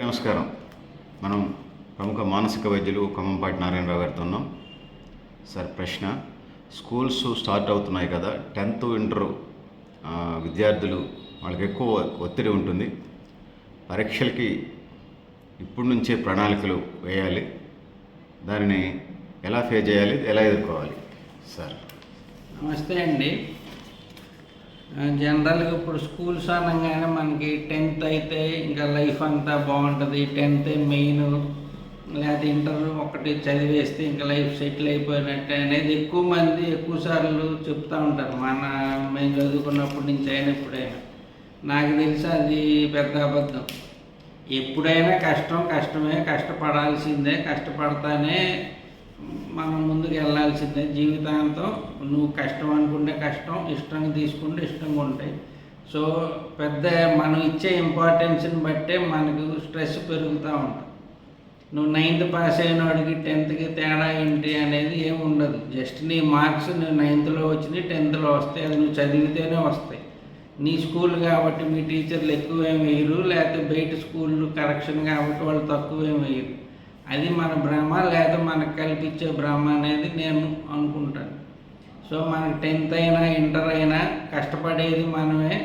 నమస్కారం. మనం ప్రముఖ మానసిక వైద్యులు ఖమ్మంపాటి నారాయణరావు గారితో ఉన్నాం. సార్, ప్రశ్న, స్కూల్స్ స్టార్ట్ అవుతున్నాయి కదా, 10th ఇంటర్ విద్యార్థులు వాళ్ళకి ఎక్కువ ఒత్తిడి ఉంటుంది. పరీక్షలకి ఇప్పటి నుంచే ప్రణాళికలు వేయాలి. దానిని ఎలా ఫేస్ చేయాలి, ఎలా ఎదుర్కోవాలి సార్? నమస్తే అండి. జనరల్గా ఇప్పుడు స్కూల్స్ అనగానే మనకి 10th అయితే ఇంకా లైఫ్ అంతా బాగుంటుంది, 10th మెయిన్, లేదా ఇంటర్ ఒకటి చదివేస్తే ఇంకా లైఫ్ సెటిల్ అయిపోయినట్టు అనేది ఎక్కువ మంది ఎక్కువసార్లు చెప్తూ ఉంటారు. మేము చదువుకున్నప్పటి నుంచి అయినా ఎప్పుడైనా. నాకు తెలిసి అది పెద్ద అబద్ధం. ఎప్పుడైనా కష్టమే, కష్టపడాల్సిందే, కష్టపడతానే మనం ముందుకు వెళ్ళాల్సిందే. జీవితాంతం నువ్వు కష్టం అనుకుంటే కష్టం, ఇష్టంగా తీసుకుంటే ఇష్టంగా ఉంటాయి. సో పెద్ద మనం ఇచ్చే ఇంపార్టెన్స్ని బట్టే మనకు స్ట్రెస్ పెరుగుతూ ఉంటుంది. నువ్వు 9th పాస్ అయిన వాడికి 10thకి తేడా ఏంటి అనేది ఏమి ఉండదు. జస్ట్ నీ మార్క్స్ నువ్వు 9thలో వచ్చినాయి, 10thలో వస్తాయి. అది నువ్వు చదివితేనే వస్తాయి. నీ స్కూల్ కాబట్టి మీ టీచర్లు ఎక్కువేమి వేయరు, లేకపోతే బయట స్కూళ్ళు కరెక్షన్ కాబట్టి వాళ్ళు తక్కువేమి వేయరు. అది మన భ్రమ, లేదా మనకు కల్పించే భ్రమ అనేది నేను అనుకుంటాను. సో మనకి 10th అయినా ఇంటర్ అయినా కష్టపడేది మనమే,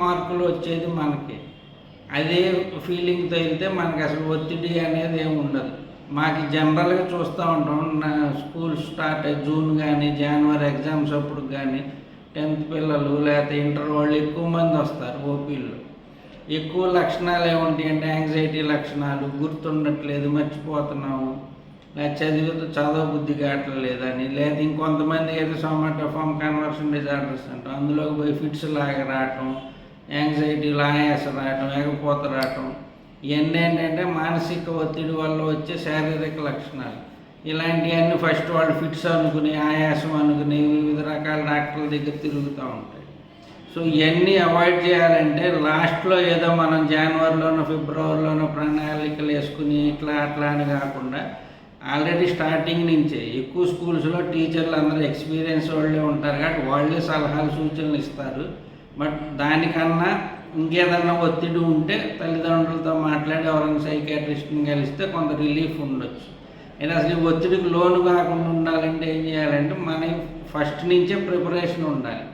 మార్కులు వచ్చేది మనకి. అదే ఫీలింగ్తో వెళ్తే మనకు అసలు ఒత్తిడి అనేది ఏమి ఉండదు. మాకు జనరల్గా చూస్తూ ఉంటాం, నా స్కూల్ స్టార్ట్ అయ్యి జూన్ కానీ జనవరి ఎగ్జామ్స్ అప్పుడు కానీ 10th పిల్లలు లేకపోతే ఇంటర్ వాళ్ళు ఎక్కువ మంది వస్తారు. ఓపీల్లో ఎక్కువ లక్షణాలు ఏముంటాయి అంటే యాంగ్జైటీ లక్షణాలు, గుర్తుండట్లేదు, మర్చిపోతున్నాము, లేదా చదవ బుద్ధి కావట్లేదని, లేదా ఇంకొంతమంది అయితే సోమాటోఫామ్ కన్వర్షన్ డిజార్డర్స్ అంటాం, అందులోకి పోయి ఫిట్స్ లాగా రావటం, యాంగ్జైటీలు ఆయాస రావటం, ఎగపోత రావటం. ఇవన్నీ ఏంటంటే మానసిక ఒత్తిడి వల్ల వచ్చే శారీరక లక్షణాలు. ఇలాంటివన్నీ ఫస్ట్ వాళ్ళు ఫిట్స్ అనుకుని, ఆయాసం అనుకుని వివిధ రకాల డాక్టర్ల దగ్గర తిరుగుతూ ఉంటాయి. సో ఇవన్నీ అవాయిడ్ చేయాలంటే లాస్ట్లో ఏదో మనం జనవరిలోనో ఫిబ్రవరిలోనో ప్రణాళికలు వేసుకుని ఇట్లా అట్లా అని కాకుండా ఆల్రెడీ స్టార్టింగ్ నుంచే ఎక్కువ స్కూల్స్లో టీచర్లు అందరూ ఎక్స్పీరియన్స్ వాళ్ళే ఉంటారు కాబట్టి వాళ్ళే సలహాలు సూచనలు ఇస్తారు. బట్ దానికన్నా ఇంకేదన్నా ఒత్తిడి ఉంటే తల్లిదండ్రులతో మాట్లాడి ఎవరైనా సైకాట్రిస్ట్ని కలిస్తే కొంత రిలీఫ్ ఉండొచ్చు. అయితే అసలు ఈ ఒత్తిడికి లోను కాకుండా ఉండాలంటే ఏం చేయాలంటే మన ఫస్ట్ నుంచే ప్రిపరేషన్ ఉండాలి.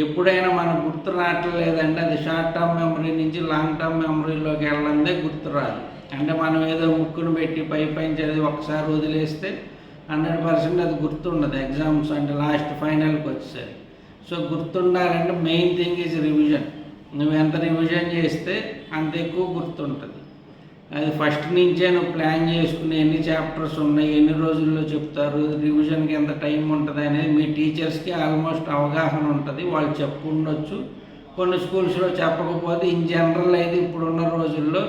ఎప్పుడైనా మనకు గుర్తు రావట్లేదంటే అది షార్ట్ టర్మ్ మెమరీ నుంచి లాంగ్ టర్మ్ మెమరీలోకి వెళ్ళందే గుర్తు రాదు. అంటే మనం ఏదో ముక్కును పెట్టి పైన చదివి ఒకసారి వదిలేస్తే 100% అది గుర్తుండదు ఎగ్జామ్స్ అంటే లాస్ట్ ఫైనల్కి వచ్చేసరికి. సో గుర్తుండాలంటే మెయిన్ థింగ్ ఈజ్ రివిజన్. నువ్వు ఎంత రివిజన్ చేస్తే అంత ఎక్కువ గుర్తుంటుంది. అది ఫస్ట్ నుంచే నువ్వు ప్లాన్ చేసుకుని ఎన్ని చాప్టర్స్ ఉన్నాయి, ఎన్ని రోజుల్లో చెప్తారు, రివిజన్కి ఎంత టైం ఉంటుంది అనేది మీ టీచర్స్కి ఆల్మోస్ట్ అవగాహన ఉంటుంది. వాళ్ళు చెప్పుండొచ్చు, కొన్ని స్కూల్స్లో చెప్పకపోతే. ఇన్ జనరల్ అయితే ఇప్పుడున్న రోజుల్లో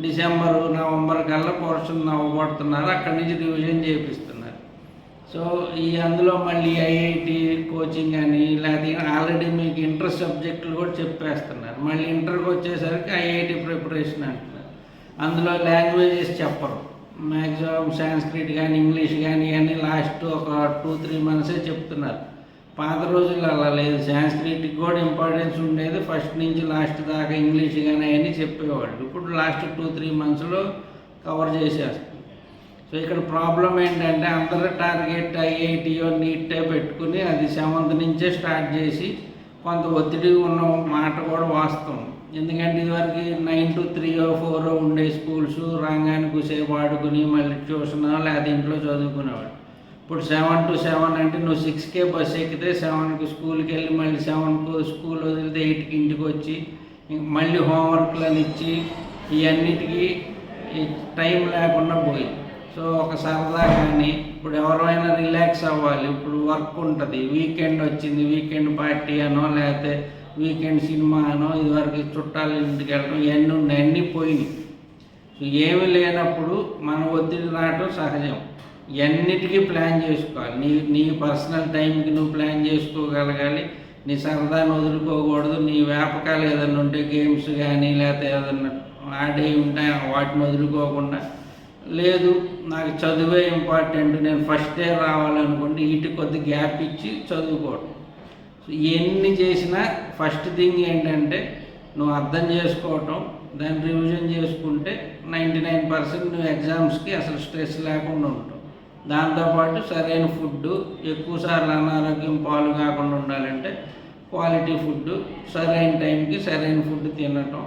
డిసెంబర్ నవంబర్ కల్లా పోర్షన్ అవ్వబడుతున్నారు, అక్కడి నుంచి రివిజన్ చేపిస్తున్నారు. సో అందులో మళ్ళీ ఐఐటి కోచింగ్ అని, లేకపోతే ఆల్రెడీ మీకు ఇంటర్ సబ్జెక్టులు కూడా చెప్పేస్తున్నారు. మళ్ళీ ఇంటర్కి వచ్చేసరికి ఐఐటి ప్రిపరేషన్ అంటున్నారు. అందులో లాంగ్వేజెస్ చెప్పరు. మ్యాక్సిమం సాంస్క్రిట్ కానీ ఇంగ్లీష్ కానీ ఇవన్నీ లాస్ట్ ఒక 2-3 months చెప్తున్నారు. పాత రోజుల్లో అలా లేదు. సాంస్క్రిట్కి కూడా ఇంపార్టెన్స్ ఉండేది, ఫస్ట్ నుంచి లాస్ట్ దాకా ఇంగ్లీష్ కానీ అవన్నీ చెప్పేవాళ్ళు. ఇప్పుడు లాస్ట్ 2-3 monthsలో కవర్ చేసేస్తుంది. సో ఇక్కడ ప్రాబ్లం ఏంటంటే అందరూ టార్గెట్ ఐఐటియో నీటే పెట్టుకుని అది 7th నుంచే స్టార్ట్ చేసి కొంత ఒత్తిడి ఉన్న మాట కూడా వాస్తవం. ఎందుకంటే ఇదివరకు 9 to 3 or 4 ఉండే స్కూల్స్ రంగానికి కూసేపు ఆడుకుని మళ్ళీ ట్యూషన్ లేదా ఇంట్లో చదువుకునేవాడు. ఇప్పుడు 7 to 7 అంటే నువ్వు 6కే బస్సు ఎక్కితే 7కి స్కూల్కి వెళ్ళి మళ్ళీ 7కు స్కూల్ వదిలితే 8కి ఇంటికి వచ్చి మళ్ళీ హోంవర్క్లను ఇచ్చి ఇవన్నిటికీ టైం లేకుండా పోయి. సో ఒక సరదా కానీ ఇప్పుడు ఎవరైనా రిలాక్స్ అవ్వాలి, ఇప్పుడు వర్క్ ఉంటుంది, వీకెండ్ వచ్చింది, వీకెండ్ పార్టీ అనో లేకపోతే వీకెండ్ సినిమా అనో, ఇదివరకు చుట్టాల ఇంటికి వెళ్ళడం, ఇవన్నీ ఉన్నాయి, అన్నీ పోయినాయి. సో ఏమి లేనప్పుడు మన ఒత్తిడి రావటం సహజం. ఇవన్నిటికీ ప్లాన్ చేసుకోవాలి. నీ పర్సనల్ టైంకి నువ్వు ప్లాన్ చేసుకోగలగాలి. నీ సరదాను వదులుకోకూడదు. నీ వ్యాపకాలు ఏదైనా ఉంటే గేమ్స్ కానీ లేకపోతే ఏదన్నా ఆడే ఉంటాయి వాటిని వదులుకోకుండా, లేదు నాకు చదువే ఇంపార్టెంట్, నేను ఫస్ట్ ఇయర్ రావాలనుకుంటే వీటికి కొద్ది గ్యాప్ ఇచ్చి చదువుకోవడం. సో ఎన్ని చేసినా ఫస్ట్ థింగ్ ఏంటంటే నువ్వు అర్థం చేసుకోవటం, దాన్ని రివిజన్ చేసుకుంటే 99% నువ్వు ఎగ్జామ్స్కి అసలు స్ట్రెస్ లేకుండా ఉంటావు. దాంతోపాటు సరైన ఫుడ్డు, ఎక్కువసార్లు అనారోగ్యం పాలు కాకుండా ఉండాలంటే క్వాలిటీ ఫుడ్డు, సరైన టైంకి సరైన ఫుడ్ తినటం.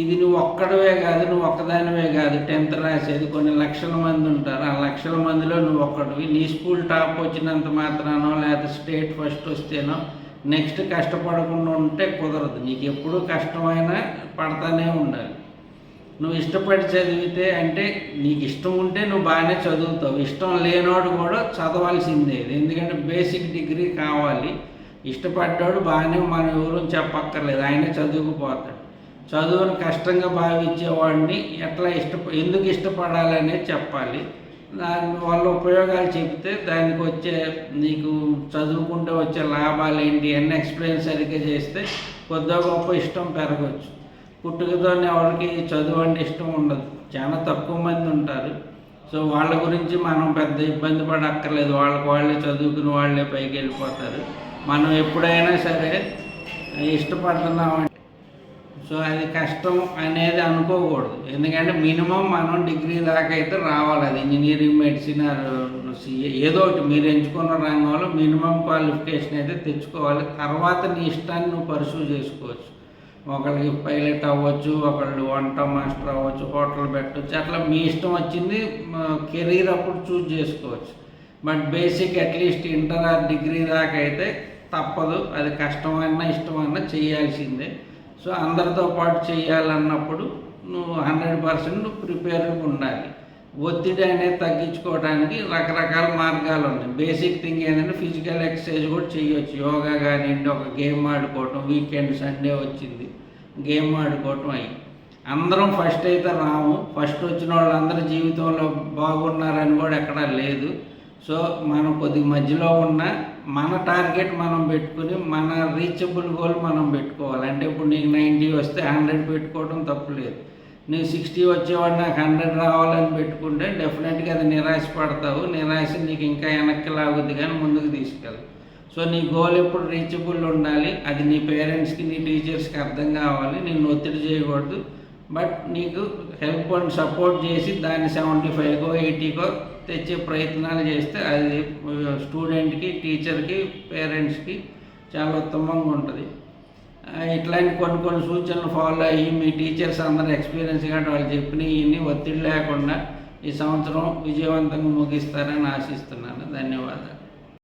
ఇది నువ్వు ఒక్కడవే కాదు, నువ్వు ఒక్కదానివే కాదు 10th రాసేది, కొన్ని లక్షల మంది ఉంటారు. ఆ లక్షల మందిలో నువ్వు ఒక్కడివి. నీ స్కూల్ టాప్ వచ్చినంత మాత్రానో లేకపోతే స్టేట్ ఫస్ట్ వస్తేనో నెక్స్ట్ కష్టపడకుండా ఉంటే కుదరదు. నీకు ఎప్పుడూ కష్టమైనా పడతానే ఉండాలి. నువ్వు ఇష్టపడి చదివితే అంటే నీకు ఇష్టం ఉంటే నువ్వు బాగానే చదువుతావు. ఇష్టం లేనోడు కూడా చదవాల్సిందే, ఎందుకంటే బేసిక్ డిగ్రీ కావాలి. ఇష్టపడ్డాడు బాగానే మనం ఎవరు చెప్పక్కర్లేదు, ఆయనే చదువుకుపోతాడు. చదువుని కష్టంగా భావించేవాడిని ఎందుకు ఇష్టపడాలనేది చెప్పాలి. దాని వల్ల ఉపయోగాలు చెప్తే దానికి వచ్చే నీకు చదువుకుంటే వచ్చే లాభాలు ఏంటి అన్నీ ఎక్స్ప్లెయిన్ సరిగ్గా చేస్తే కొద్దిగా గొప్ప ఇష్టం పెరగచ్చు. పుట్టుకతోనే ఎవరికి చదువు అంటే ఇష్టం ఉండదు, చాలా తక్కువ మంది ఉంటారు. సో వాళ్ళ గురించి మనం పెద్ద ఇబ్బంది పడక్కర్లేదు, వాళ్ళే చదువుకుని వాళ్ళే పైకి వెళ్ళిపోతారు. మనం ఎప్పుడైనా సరే ఇష్టపడుతున్నామంటే సో అది కష్టం అనేది అనుకోకూడదు, ఎందుకంటే మినిమం మనం డిగ్రీ దాకా అయితే రావాలి. అది ఇంజనీరింగ్, మెడిసిన్, సిఏ ఏదో ఒకటి మీరు ఎంచుకున్న రంగంలో మినిమం క్వాలిఫికేషన్ అయితే తెచ్చుకోవాలి. తర్వాత నీ ఇష్టాన్ని నువ్వు పర్సూ చేసుకోవచ్చు. ఒకళ్ళకి పైలట్ అవ్వచ్చు, ఒకళ్ళు వంట మాస్టర్ అవ్వచ్చు, హోటల్ పెట్టవచ్చు, అట్లా మీ ఇష్టం వచ్చింది కెరీర్ అప్పుడు చూజ్ చేసుకోవచ్చు. But basic at least inter or degree దాకా అయితే తప్పదు, అది కష్టమైనా ఇష్టమైనా చేయాల్సిందే. సో అందరితో పాటు చేయాలన్నప్పుడు నువ్వు 100% ప్రిపేర్గా ఉండాలి. ఒత్తిడి అనేది తగ్గించుకోవడానికి రకరకాల మార్గాలు ఉన్నాయి. బేసిక్ థింగ్ ఏంటంటే ఫిజికల్ ఎక్సర్సైజ్ కూడా చేయొచ్చు. యోగా కానివ్వండి, ఒక గేమ్ ఆడుకోవటం, వీకెండ్ సండే వచ్చింది గేమ్ ఆడుకోవటం. అయ్యి అందరం ఫస్ట్ అయితే రాము, ఫస్ట్ వచ్చిన వాళ్ళందరూ జీవితంలో బాగున్నారని కూడా ఎక్కడా లేదు. సో మనం కొద్దిగా మధ్యలో ఉన్న మన టార్గెట్ మనం పెట్టుకుని మన రీచబుల్ గోల్ మనం పెట్టుకోవాలి. అంటే ఇప్పుడు నీకు 90 వస్తే 100 పెట్టుకోవడం తప్పులేదు. నీకు 60 వచ్చేవాడు నాకు 100 రావాలని పెట్టుకుంటే డెఫినెట్గా అది నిరాశపడతావు. నిరాశ నీకు ఇంకా వెనక్కి లాగుద్ది కానీ ముందుకు తీసుకెళ్ళదు. సో నీ గోల్ ఎప్పుడు రీచబుల్ ఉండాలి. అది నీ పేరెంట్స్కి, నీ టీచర్స్కి అర్థం కావాలి. నిన్ను ఒత్తిడి చేయకూడదు. బట్ నీకు హెల్ప్ అండ్ సపోర్ట్ చేసి దాన్ని 75కో 80కో తెచ్చే ప్రయత్నాలు చేస్తే అది స్టూడెంట్కి, టీచర్కి, పేరెంట్స్కి చాలా ఉత్తమంగా ఉంటుంది. ఇట్లాంటి కొన్ని సూచనలు ఫాలో అయ్యి మీ టీచర్స్ అందరూ ఎక్స్పీరియన్స్ కాబట్టి వాళ్ళు చెప్పినవి ఒత్తిడి లేకుండా ఈ సంవత్సరం విజయవంతంగా ముగిస్తారని ఆశిస్తున్నాను. ధన్యవాదాలు.